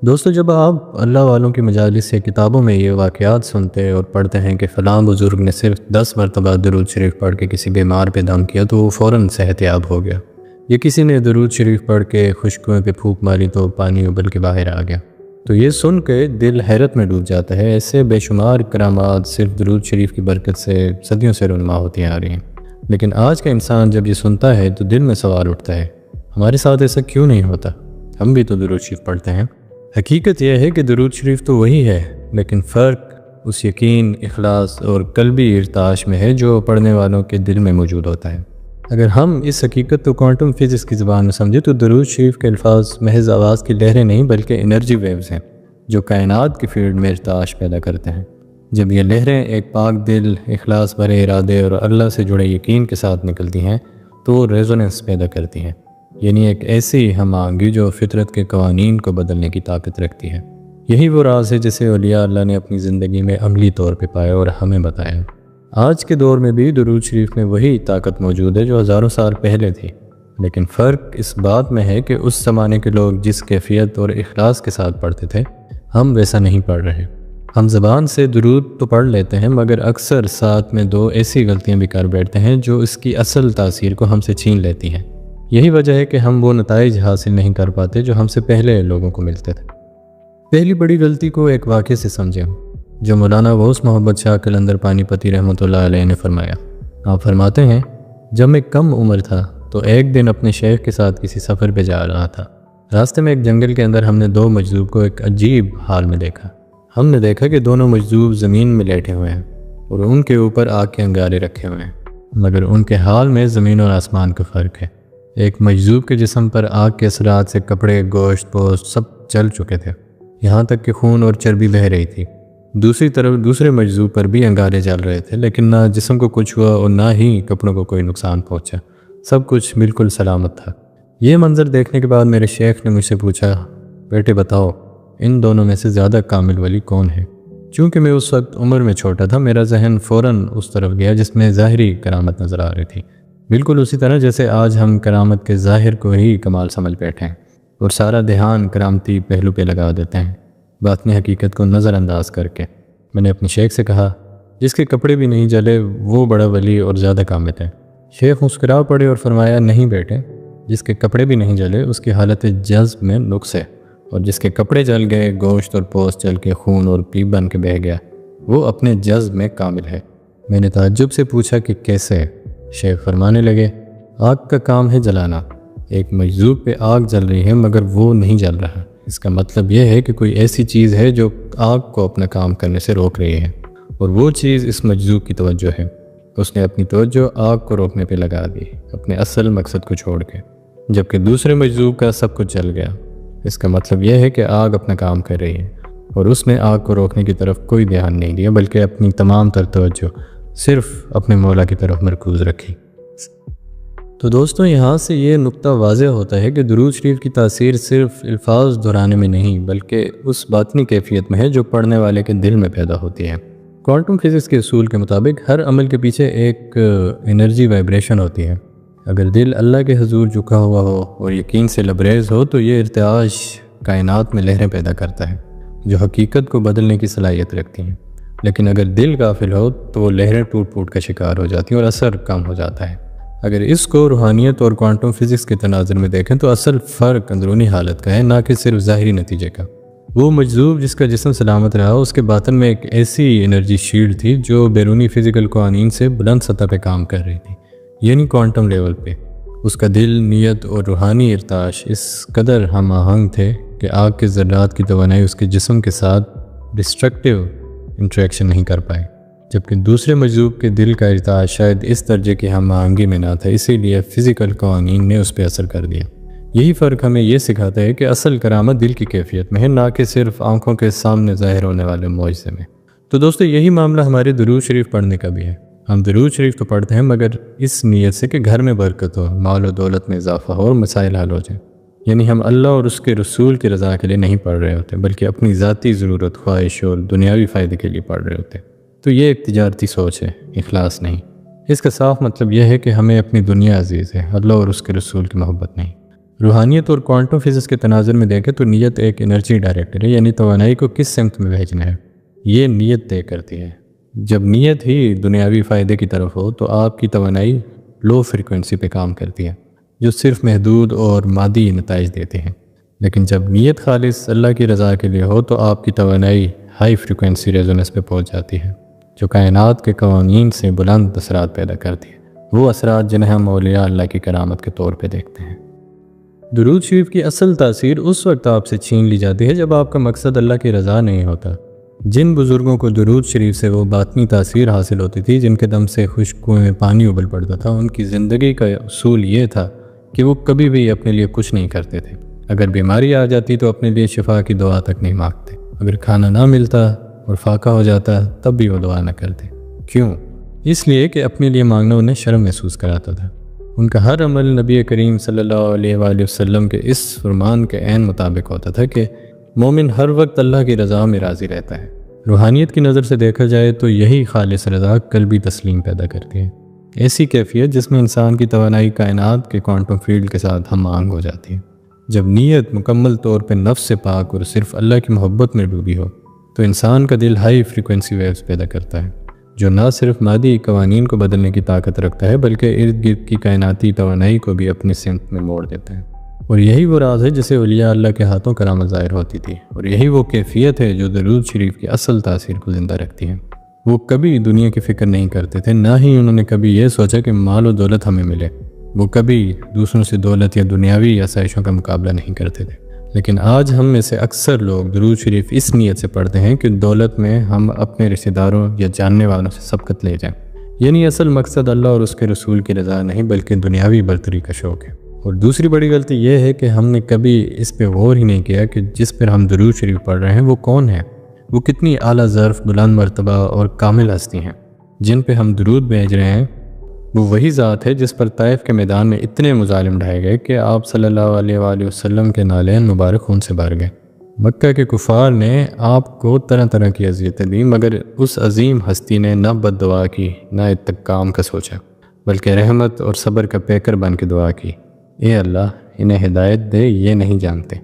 دوستو، جب آپ اللہ والوں کی مجالس یا کتابوں میں یہ واقعات سنتے اور پڑھتے ہیں کہ فلاں بزرگ نے صرف 10 مرتبہ درود شریف پڑھ کے کسی بیمار پہ دم کیا تو وہ فوراً صحت یاب ہو گیا، یا کسی نے درود شریف پڑھ کے خشک کنویں پہ پھونک ماری تو پانی ابل کے باہر آ گیا، تو یہ سن کے دل حیرت میں ڈوب جاتا ہے۔ ایسے بے شمار کرامات صرف درود شریف کی برکت سے صدیوں سے رونما ہوتی آ رہی ہیں، لیکن آج کا انسان جب یہ سنتا ہے تو دل میں سوال اٹھتا ہے، ہمارے ساتھ ایسا کیوں نہیں ہوتا؟ ہم بھی تو درود شریف پڑھتے ہیں۔ حقیقت یہ ہے کہ درود شریف تو وہی ہے، لیکن فرق اس یقین، اخلاص اور قلبی ارتعاش میں ہے جو پڑھنے والوں کے دل میں موجود ہوتا ہے۔ اگر ہم اس حقیقت کو کوانٹم فزکس کی زبان میں سمجھیں تو درود شریف کے الفاظ محض آواز کی لہریں نہیں بلکہ انرجی ویوز ہیں جو کائنات کی فیلڈ میں ارتعاش پیدا کرتے ہیں۔ جب یہ لہریں ایک پاک دل، اخلاص بھرے ارادے اور اللہ سے جڑے یقین کے ساتھ نکلتی ہیں تو ریزوننس پیدا کرتی ہیں، یعنی ایک ایسی ہم آہنگی جو فطرت کے قوانین کو بدلنے کی طاقت رکھتی ہے۔ یہی وہ راز ہے جسے اولیاء اللہ نے اپنی زندگی میں عملی طور پہ پایا اور ہمیں بتایا۔ آج کے دور میں بھی درود شریف میں وہی طاقت موجود ہے جو ہزاروں سال پہلے تھی، لیکن فرق اس بات میں ہے کہ اس زمانے کے لوگ جس کیفیت اور اخلاص کے ساتھ پڑھتے تھے، ہم ویسا نہیں پڑھ رہے۔ ہم زبان سے درود تو پڑھ لیتے ہیں مگر اکثر ساتھ میں دو ایسی غلطیاں بھی کر بیٹھتے ہیں جو اس کی اصل تاثیر کو ہم سے چھین لیتی ہیں۔ یہی وجہ ہے کہ ہم وہ نتائج حاصل نہیں کر پاتے جو ہم سے پہلے لوگوں کو ملتے تھے۔ پہلی بڑی غلطی کو ایک واقعے سے سمجھیں جو مولانا غوث محمد شاہ قلندر پانی پتی رحمۃ اللہ علیہ نے فرمایا۔ آپ فرماتے ہیں، جب میں کم عمر تھا تو ایک دن اپنے شیخ کے ساتھ کسی سفر پہ جا رہا تھا۔ راستے میں ایک جنگل کے اندر ہم نے دو مجذوب کو ایک عجیب حال میں دیکھا۔ ہم نے دیکھا کہ دونوں مجذوب زمین میں لیٹے ہوئے ہیں اور ان کے اوپر آگ کے انگارے رکھے ہوئے ہیں، مگر ان کے حال میں زمین اور آسمان کا فرق ہے۔ ایک مجذوب کے جسم پر آگ کے اثرات سے کپڑے، گوشت، پوست سب جل چکے تھے، یہاں تک کہ خون اور چربی بہہ رہی تھی۔ دوسری طرف دوسرے مجذوب پر بھی انگارے جل رہے تھے، لیکن نہ جسم کو کچھ ہوا اور نہ ہی کپڑوں کو کوئی نقصان پہنچا، سب کچھ بالکل سلامت تھا۔ یہ منظر دیکھنے کے بعد میرے شیخ نے مجھ سے پوچھا، بیٹے بتاؤ ان دونوں میں سے زیادہ کامل ولی کون ہے؟ چونکہ میں اس وقت عمر میں چھوٹا تھا، میرا ذہن فوراً اس طرف گیا جس میں ظاہری کرامت نظر آ رہی تھی، بالکل اسی طرح جیسے آج ہم کرامت کے ظاہر کو ہی کمال سمجھ بیٹھے ہیں اور سارا دھیان کرامتی پہلو پہ لگا دیتے ہیں، باطنی حقیقت کو نظر انداز کر کے۔ میں نے اپنے شیخ سے کہا، جس کے کپڑے بھی نہیں جلے وہ بڑا ولی اور زیادہ کامل ہے۔ شیخ مسکرا پڑے اور فرمایا، نہیں بیٹے، جس کے کپڑے بھی نہیں جلے اس کی حالت جذب میں نقص ہے، اور جس کے کپڑے جل گئے، گوشت اور پوست جل کے خون اور پیپ بن کے بہہ گیا، وہ اپنے جذب میں کامل ہے۔ میں نے تعجب سے پوچھا کہ کیسے؟ شیخ فرمانے لگے، آگ کا کام ہے جلانا، ایک مجذوب پہ آگ جل رہی ہے مگر وہ نہیں جل رہا، اس کا مطلب یہ ہے کہ کوئی ایسی چیز ہے جو آگ کو اپنا کام کرنے سے روک رہی ہے، اور وہ چیز اس مجذوب کی توجہ ہے۔ اس نے اپنی توجہ آگ کو روکنے پہ لگا دی، اپنے اصل مقصد کو چھوڑ کے، جبکہ دوسرے مجذوب کا سب کچھ جل گیا۔ اس کا مطلب یہ ہے کہ آگ اپنا کام کر رہی ہے اور اس نے آگ کو روکنے کی طرف کوئی دھیان نہیں دیا بلکہ اپنی تمام تر توجہ صرف اپنے مولا کی طرف مرکوز رکھی۔ تو دوستوں، یہاں سے یہ نقطہ واضح ہوتا ہے کہ درود شریف کی تاثیر صرف الفاظ دہرانے میں نہیں بلکہ اس باطنی کیفیت میں ہے جو پڑھنے والے کے دل میں پیدا ہوتی ہے۔ کوانٹم فزکس کے اصول کے مطابق ہر عمل کے پیچھے ایک انرجی وائبریشن ہوتی ہے۔ اگر دل اللہ کے حضور جھکا ہوا ہو اور یقین سے لبریز ہو تو یہ ارتعاش کائنات میں لہریں پیدا کرتا ہے جو حقیقت کو بدلنے کی صلاحیت رکھتی ہیں، لیکن اگر دل غافل ہو تو وہ لہریں ٹوٹ پھوٹ کا شکار ہو جاتی ہیں اور اثر کم ہو جاتا ہے۔ اگر اس کو روحانیت اور کوانٹم فزکس کے تناظر میں دیکھیں تو اصل فرق اندرونی حالت کا ہے، نہ کہ صرف ظاہری نتیجے کا۔ وہ مجذوب جس کا جسم سلامت رہا، اس کے باطن میں ایک ایسی انرجی شیلڈ تھی جو بیرونی فزیکل قوانین سے بلند سطح پہ کام کر رہی تھی، یعنی کوانٹم لیول پہ۔ اس کا دل، نیت اور روحانی ارتعاش اس قدر ہم آہنگ تھے کہ آگ کے ذرات کی توانائی اس کے جسم کے ساتھ ڈسٹرکٹیو انٹریکشن نہیں کر پائے، جبکہ دوسرے مجذوب کے دل کا ارتعاش شاید اس درجے کی ہم آہنگی میں نہ تھا، اسی لیے فزیکل قوانین نے اس پہ اثر کر دیا۔ یہی فرق ہمیں یہ سکھاتا ہے کہ اصل کرامت دل کی کیفیت میں ہے، نہ کہ صرف آنکھوں کے سامنے ظاہر ہونے والے معجزے میں۔ تو دوستو، یہی معاملہ ہمارے درود شریف پڑھنے کا بھی ہے۔ ہم درود شریف تو پڑھتے ہیں مگر اس نیت سے کہ گھر میں برکت ہو، مال و دولت میں اضافہ ہو اور مسائل حل ہو جائیں، یعنی ہم اللہ اور اس کے رسول کی رضا کے لیے نہیں پڑھ رہے ہوتے بلکہ اپنی ذاتی ضرورت، خواہش اور دنیاوی فائدے کے لیے پڑھ رہے ہوتے۔ تو یہ ایک تجارتی سوچ ہے، اخلاص نہیں۔ اس کا صاف مطلب یہ ہے کہ ہمیں اپنی دنیا عزیز ہے، اللہ اور اس کے رسول کی محبت نہیں۔ روحانیت اور کوانٹم فزکس کے تناظر میں دیکھیں تو نیت ایک انرجی ڈائریکٹر ہے، یعنی توانائی کو کس سمت میں بھیجنا ہے یہ نیت طے کرتی ہے۔ جب نیت ہی دنیاوی فائدے کی طرف ہو تو آپ کی توانائی لو فریکوینسی پہ کام کرتی ہے، جو صرف محدود اور مادی نتائج دیتے ہیں۔ لیکن جب نیت خالص اللہ کی رضا کے لیے ہو تو آپ کی توانائی ہائی فریکوینسی ریزوننس پہ پہنچ جاتی ہے، جو کائنات کے قوانین سے بلند اثرات پیدا کرتی ہے، وہ اثرات جنہیں ہم اولیاء اللہ کی کرامت کے طور پہ دیکھتے ہیں۔ درود شریف کی اصل تاثیر اس وقت آپ سے چھین لی جاتی ہے جب آپ کا مقصد اللہ کی رضا نہیں ہوتا۔ جن بزرگوں کو درود شریف سے وہ باطنی تاثیر حاصل ہوتی تھی، جن کے دم سے خشک کنویں میں پانی ابل پڑتا تھا، ان کی زندگی کا اصول یہ تھا کہ وہ کبھی بھی اپنے لیے کچھ نہیں کرتے تھے۔ اگر بیماری آ جاتی تو اپنے لیے شفا کی دعا تک نہیں مانگتے، اگر کھانا نہ ملتا اور فاقہ ہو جاتا تب بھی وہ دعا نہ کرتے۔ کیوں؟ اس لیے کہ اپنے لیے مانگنا انہیں شرم محسوس کراتا تھا۔ ان کا ہر عمل نبی کریم صلی اللہ علیہ وآلہ وسلم کے اس فرمان کے عین مطابق ہوتا تھا کہ مومن ہر وقت اللہ کی رضا میں راضی رہتا ہے۔ روحانیت کی نظر سے دیکھا جائے تو یہی خالص رضا قلبی تسلیم پیدا کرتی ہے، ایسی کیفیت جس میں انسان کی توانائی کائنات کے کوانٹم فیلڈ کے ساتھ ہم آہنگ ہو جاتی ہے۔ جب نیت مکمل طور پہ نفس سے پاک اور صرف اللہ کی محبت میں ڈوبی ہو تو انسان کا دل ہائی فریکوینسی ویوز پیدا کرتا ہے، جو نہ صرف مادی قوانین کو بدلنے کی طاقت رکھتا ہے بلکہ ارد گرد کی کائناتی توانائی کو بھی اپنی سمت میں موڑ دیتا ہے۔ اور یہی وہ راز ہے جسے اولیاء اللہ کے ہاتھوں کرامت ظاہر ہوتی تھی، اور یہی وہ کیفیت ہے جو درود شریف کی اصل تاثیر کو زندہ رکھتی ہے۔ وہ کبھی دنیا کی فکر نہیں کرتے تھے، نہ ہی انہوں نے کبھی یہ سوچا کہ مال و دولت ہمیں ملے۔ وہ کبھی دوسروں سے دولت یا دنیاوی آسائشوں کا مقابلہ نہیں کرتے تھے۔ لیکن آج ہم میں سے اکثر لوگ درود شریف اس نیت سے پڑھتے ہیں کہ دولت میں ہم اپنے رشتہ داروں یا جاننے والوں سے سبقت لے جائیں، یعنی اصل مقصد اللہ اور اس کے رسول کی رضا نہیں بلکہ دنیاوی برتری کا شوق ہے۔ اور دوسری بڑی غلطی یہ ہے کہ ہم نے کبھی اس پہ غور ہی نہیں کیا کہ جس پر ہم درود شریف پڑھ رہے ہیں وہ کون ہے، وہ کتنی اعلیٰ ظرف، بلند مرتبہ اور کامل ہستی ہیں۔ جن پہ ہم درود بھیج رہے ہیں وہ وہی ذات ہے جس پر طائف کے میدان میں اتنے مظالم ڈھائے گئے کہ آپ صلی اللہ علیہ وآلہ وسلم کے نالین مبارک خون سے بھر گئے۔ مکہ کے کفار نے آپ کو طرح طرح کی اذیتیں دیں، مگر اس عظیم ہستی نے نہ بد دعا کی نہ انتقام کا سوچا، بلکہ رحمت اور صبر کا پیکر بن کے دعا کی، اے اللہ انہیں ہدایت دے، یہ نہیں جانتے۔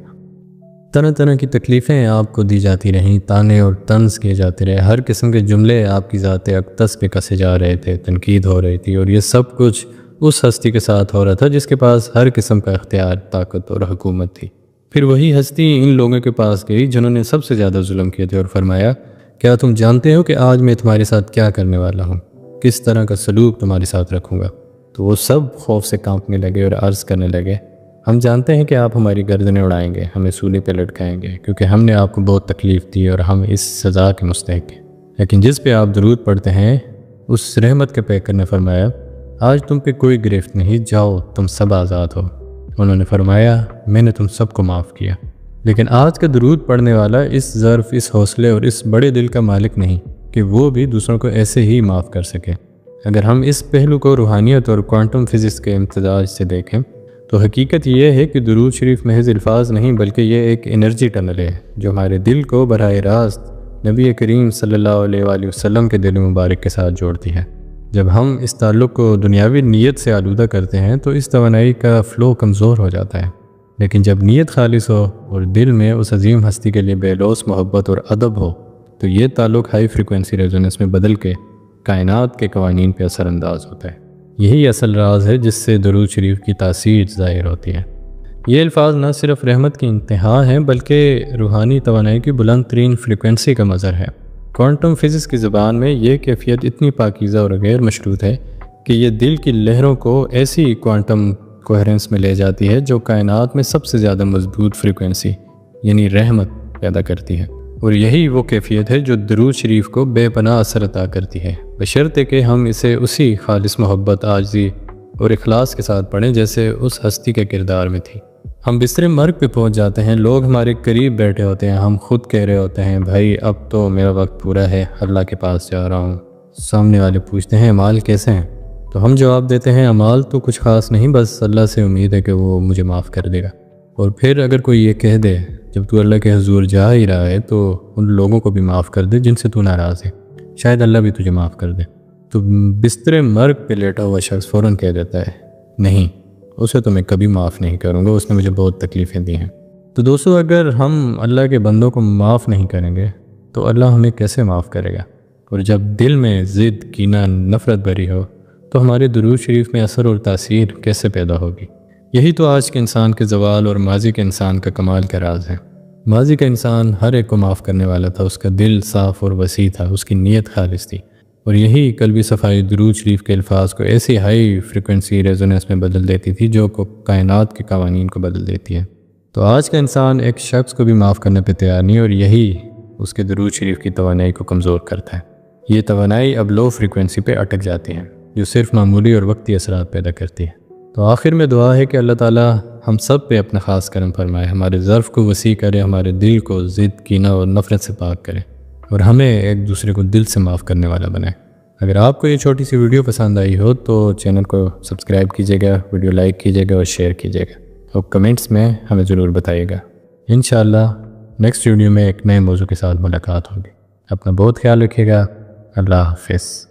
طرح طرح کی تکلیفیں آپ کو دی جاتی رہیں، تانے اور طنز کیے جاتے رہے، ہر قسم کے جملے آپ کی ذات اقدس پہ کسے جا رہے تھے، تنقید ہو رہی تھی، اور یہ سب کچھ اس ہستی کے ساتھ ہو رہا تھا جس کے پاس ہر قسم کا اختیار، طاقت اور حکومت تھی۔ پھر وہی ہستی ان لوگوں کے پاس گئی جنہوں نے سب سے زیادہ ظلم کیے تھے اور فرمایا، کیا تم جانتے ہو کہ آج میں تمہارے ساتھ کیا کرنے والا ہوں، کس طرح کا سلوک تمہارے ساتھ رکھوں گا؟ تو وہ سب خوف سے کانپنے لگے اور عرض کرنے لگے، ہم جانتے ہیں کہ آپ ہماری گردنیں اڑائیں گے، ہمیں سولی پہ لٹکائیں گے، کیونکہ ہم نے آپ کو بہت تکلیف دی اور ہم اس سزا کے مستحق ہیں۔ لیکن جس پہ آپ درود پڑھتے ہیں اس رحمت کے پیکر نے فرمایا، آج تم پہ کوئی گرفت نہیں، جاؤ تم سب آزاد ہو۔ انہوں نے فرمایا، میں نے تم سب کو معاف کیا۔ لیکن آج کا درود پڑھنے والا اس ظرف، اس حوصلے اور اس بڑے دل کا مالک نہیں کہ وہ بھی دوسروں کو ایسے ہی معاف کر سکے۔ اگر ہم اس پہلو کو روحانیت اور کوانٹم فزکس کے امتزاج سے دیکھیں تو حقیقت یہ ہے کہ درود شریف محض الفاظ نہیں بلکہ یہ ایک انرجی ٹنل ہے جو ہمارے دل کو براہ راست نبی کریم صلی اللہ علیہ وآلہ وسلم کے دل مبارک کے ساتھ جوڑتی ہے۔ جب ہم اس تعلق کو دنیاوی نیت سے آلودہ کرتے ہیں تو اس توانائی کا فلو کمزور ہو جاتا ہے، لیکن جب نیت خالص ہو اور دل میں اس عظیم ہستی کے لیے بے لوث محبت اور ادب ہو تو یہ تعلق ہائی فریکوینسی ریزوننس میں بدل کے کائنات کے قوانین پہ اثر انداز ہوتا ہے۔ یہی اصل راز ہے جس سے درود شریف کی تاثیر ظاہر ہوتی ہے۔ یہ الفاظ نہ صرف رحمت کی انتہا ہیں بلکہ روحانی توانائی کی بلند ترین فریکوینسی کا مظہر ہے۔ کوانٹم فزکس کی زبان میں یہ کیفیت اتنی پاکیزہ اور غیر مشروط ہے کہ یہ دل کی لہروں کو ایسی کوانٹم کوہرنس میں لے جاتی ہے جو کائنات میں سب سے زیادہ مضبوط فریکوینسی یعنی رحمت پیدا کرتی ہے، اور یہی وہ کیفیت ہے جو درود شریف کو بے پناہ اثر عطا کرتی ہے، بشرطے کہ ہم اسے اسی خالص محبت، عاجزی اور اخلاص کے ساتھ پڑھیں جیسے اس ہستی کے کردار میں تھی۔ ہم بستر مرگ پہ پہنچ جاتے ہیں، لوگ ہمارے قریب بیٹھے ہوتے ہیں، ہم خود کہہ رہے ہوتے ہیں، بھائی اب تو میرا وقت پورا ہے، اللہ کے پاس جا رہا ہوں۔ سامنے والے پوچھتے ہیں اعمال کیسے ہیں؟ تو ہم جواب دیتے ہیں اعمال تو کچھ خاص نہیں، بس اللہ سے امید ہے کہ وہ مجھے معاف کر دے گا۔ اور پھر اگر کوئی یہ کہہ دے جب تو اللہ کے حضور جا ہی رہا ہے تو ان لوگوں کو بھی معاف کر دے جن سے تو ناراض ہے، شاید اللہ بھی تجھے معاف کر دے۔ تو بستر مرگ پہ لیٹا ہوا شخص فوراً کہہ دیتا ہے، نہیں، اسے تو میں کبھی معاف نہیں کروں گا، اس نے مجھے بہت تکلیفیں دی ہیں۔ تو دوستو، اگر ہم اللہ کے بندوں کو معاف نہیں کریں گے تو اللہ ہمیں کیسے معاف کرے گا؟ اور جب دل میں ضد، کینہ، نفرت بھری ہو تو ہمارے درود شریف میں اثر اور تاثیر کیسے پیدا ہوگی؟ یہی تو آج کے انسان کے زوال اور ماضی کے انسان کا کمال کا راز ہے۔ ماضی کا انسان ہر ایک کو معاف کرنے والا تھا، اس کا دل صاف اور وسیع تھا، اس کی نیت خالص تھی، اور یہی قلبی صفائی درود شریف کے الفاظ کو ایسی ہائی فریکوینسی ریزوننس میں بدل دیتی تھی جو کائنات کے قوانین کو بدل دیتی ہے۔ تو آج کا انسان ایک شخص کو بھی معاف کرنے پہ تیار نہیں، اور یہی اس کے درود شریف کی توانائی کو کمزور کرتا ہے۔ یہ توانائی اب لو فریکوینسی پہ اٹک جاتی ہے، جو صرف معمولی اور وقتی اثرات پیدا کرتی ہے۔ تو آخر میں دعا ہے کہ اللہ تعالیٰ ہم سب پہ اپنا خاص کرم فرمائے، ہمارے ظرف کو وسیع کرے، ہمارے دل کو ضد، کینہ اور نفرت سے پاک کرے، اور ہمیں ایک دوسرے کو دل سے معاف کرنے والا بنائے۔ اگر آپ کو یہ چھوٹی سی ویڈیو پسند آئی ہو تو چینل کو سبسکرائب کیجیے گا، ویڈیو لائک کیجیے گا اور شیئر کیجیے گا، اور کمنٹس میں ہمیں ضرور بتائیے گا۔ انشاءاللہ نیکسٹ ویڈیو میں ایک نئے موضوع کے ساتھ ملاقات ہوگی۔ اپنا بہت خیال رکھیے گا۔ اللہ حافظ۔